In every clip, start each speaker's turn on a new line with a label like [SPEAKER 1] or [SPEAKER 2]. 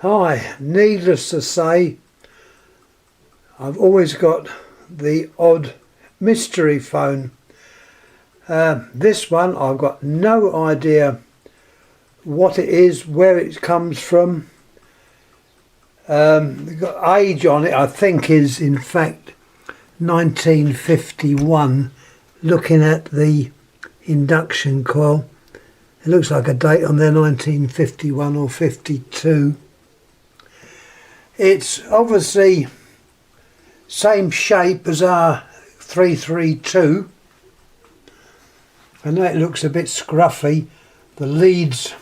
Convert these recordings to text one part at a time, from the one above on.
[SPEAKER 1] Hi, needless to say, I've always got the odd mystery phone. This one I've got no idea what it is, where it comes from. The age on it I think is in fact 1951. Looking at the induction coil, it looks like a date on there 1951 or 52. It's obviously same shape as our 332. I know it looks a bit scruffy. The leads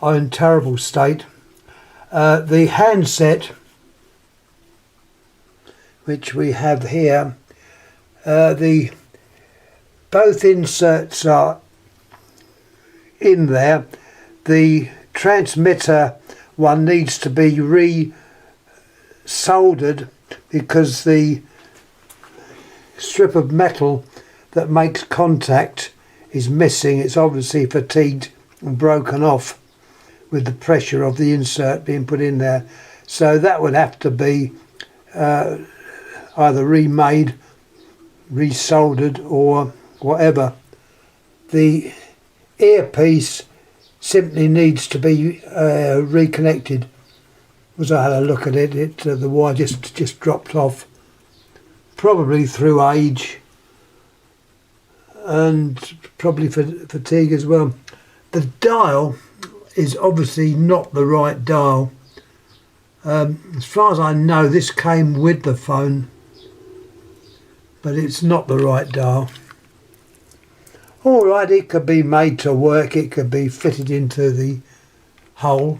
[SPEAKER 1] are in terrible state. The handset, which we have here, both inserts are in there. The transmitter one needs to be re-soldered because the strip of metal that makes contact is missing. It's obviously fatigued and broken off with the pressure of the insert being put in there. So that would have to be either remade, resoldered or whatever. The earpiece simply needs to be reconnected. As I had a look at it, the wire just dropped off, probably through age and probably fatigue as well. The dial is obviously not the right dial. As far as I know, this came with the phone, but it's not the right dial. Alright, it could be made to work, it could be fitted into the hole.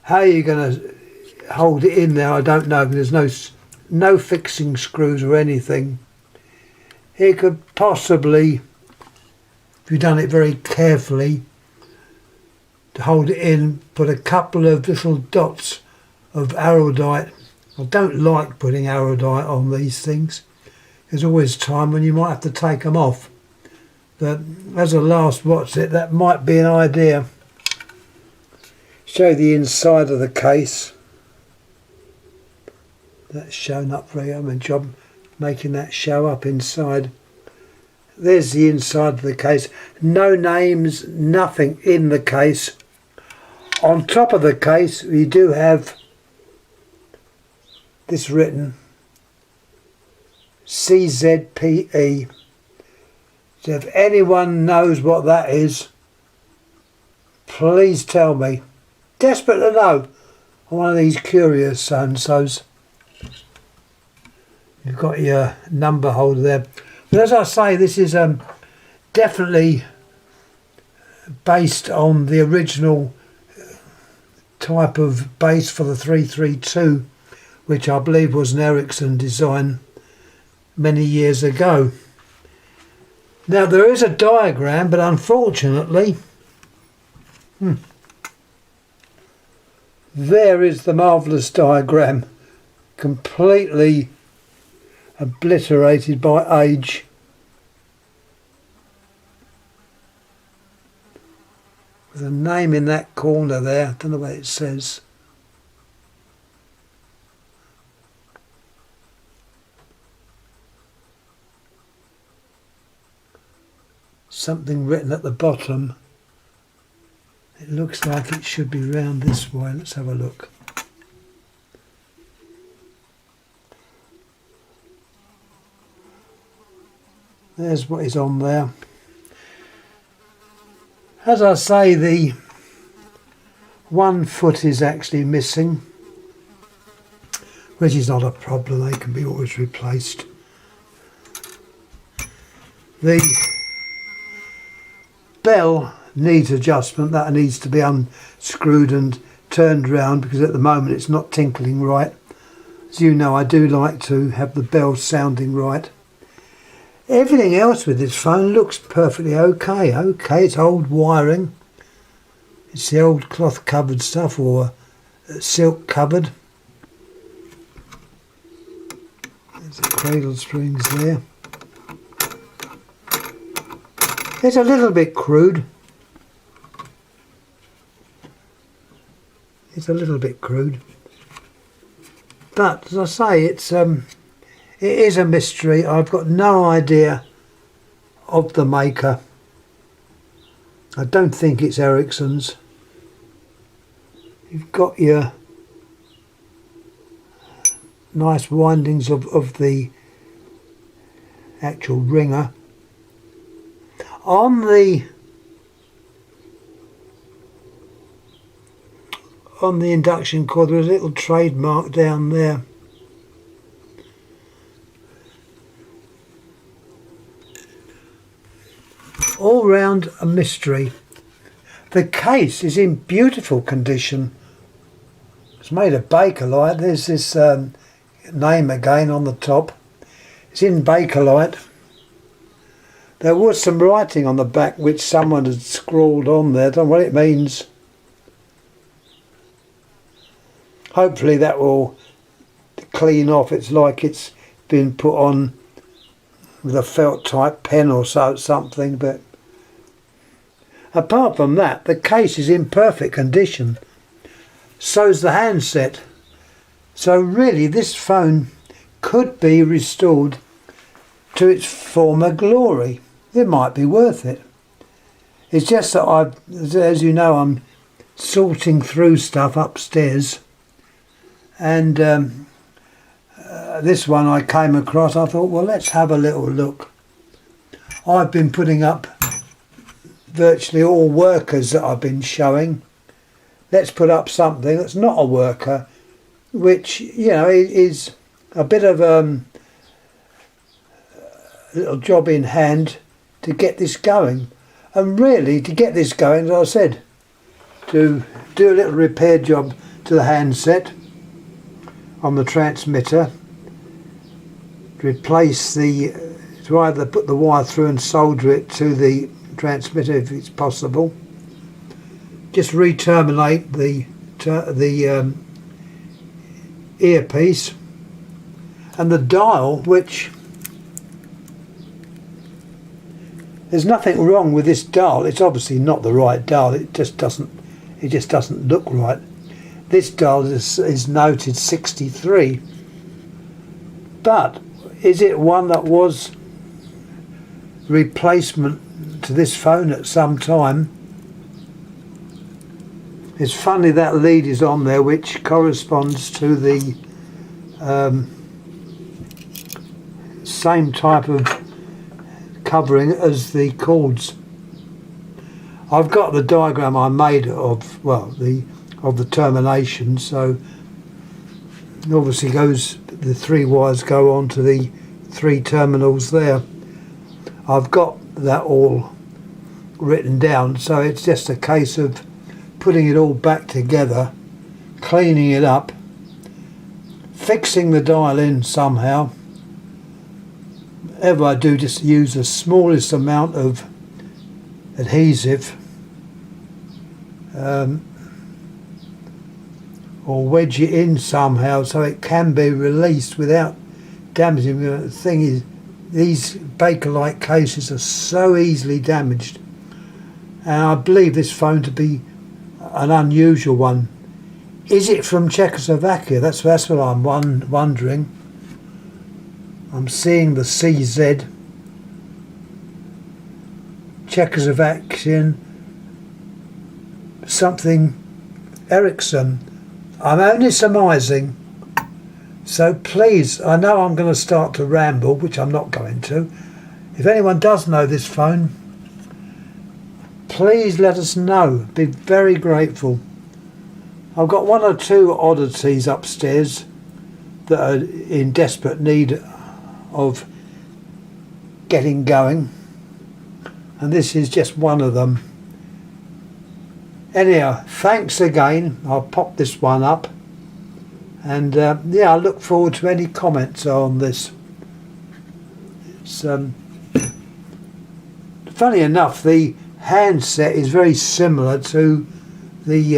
[SPEAKER 1] How are you going to hold it in there? I don't know, because there's no fixing screws or anything. It could possibly, if you've done it very carefully, to hold it in, put a couple of little dots of araldite. I don't like putting araldite on these things. There's always time when you might have to take them off. But as a last watch it, that might be an idea. Show the inside of the case. That's shown up very well. I'm a job making that show up inside. There's the inside of the case. No names, nothing in the case. On top of the case we do have this written, CZPE. So if anyone knows what that is, please tell me. Desperate to know. I'm one of these curious so-and-sos. You've got your number holder there. But as I say, this is definitely based on the original type of base for the 332, which I believe was an Ericsson design many years ago. Now there is a diagram, but unfortunately there is the marvellous diagram, completely obliterated by age. With a name in that corner there, I don't know what it says. Something written at the bottom. It looks like it should be round this way. Let's have a look. There's what is on there. As I say, the 1 foot is actually missing, which is not a problem. They can be always replaced. The bell needs adjustment. That needs to be unscrewed and turned round because at the moment it's not tinkling right. As you know, I do like to have the bell sounding right. Everything else with this phone looks perfectly okay. It's old wiring. It's the old cloth covered stuff or silk covered. There's the cradle springs there. It's a little bit crude. It's a little bit crude. But as I say, it is a mystery. I've got no idea of the maker. I don't think it's Ericsson's. You've got your nice windings of the actual ringer. On the induction cord there's a little trademark down there. All round a mystery. The case is in beautiful condition. It's made of Bakelite. There's this name again on the top. It's in Bakelite. There was some writing on the back which someone had scrawled on there. I don't know what it means. Hopefully that will clean off. It's like it's been put on with a felt type pen or something, but apart from that, the case is in perfect condition. So's the handset. So really this phone could be restored to its former glory. It might be worth it. It's just that as you know, I'm sorting through stuff upstairs, and this one I came across. I thought, well, let's have a little look. I've been putting up virtually all workers that I've been showing. Let's put up something that's not a worker, which, you know, is a bit of a little job in hand to get this going. And really, to get this going, as I said, to do a little repair job to the handset on the transmitter, to replace to either put the wire through and solder it to the transmitter if it's possible, just re-terminate the earpiece, and the dial, which there's nothing wrong with this dial. It's obviously not the right dial. It just doesn't look right. This dial is noted 63, but is it one that was replacement to this phone at some time? It's funny that lead is on there, which corresponds to the same type of covering as the cords. I've got the diagram I made of the termination, so obviously the three wires go on to the three terminals there. I've got that all written down, so it's just a case of putting it all back together, cleaning it up, fixing the dial in somehow. Whatever I do, just use the smallest amount of adhesive, or wedge it in somehow so it can be released without damaging. The thing is, these Bakelite cases are so easily damaged, and I believe this phone to be an unusual one. Is it from Czechoslovakia? That's what I'm wondering. I'm seeing the CZ, Czechoslovakian, something Ericsson. I'm only surmising, so please, I know I'm going to start to ramble, which I'm not going to. If anyone does know this phone, please let us know. Be very grateful. I've got one or two oddities upstairs that are in desperate need of getting going, and this is just one of them. Anyhow, thanks again. I'll pop this one up, and yeah, I look forward to any comments on this. It's funny enough, the handset is very similar to the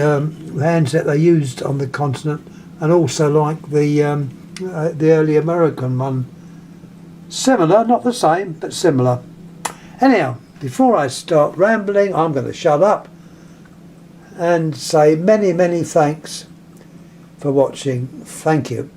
[SPEAKER 1] handset they used on the continent, and also like the early American one. Similar, not the same, but similar. Anyhow, before I start rambling, I'm going to shut up and say many thanks for watching. Thank you.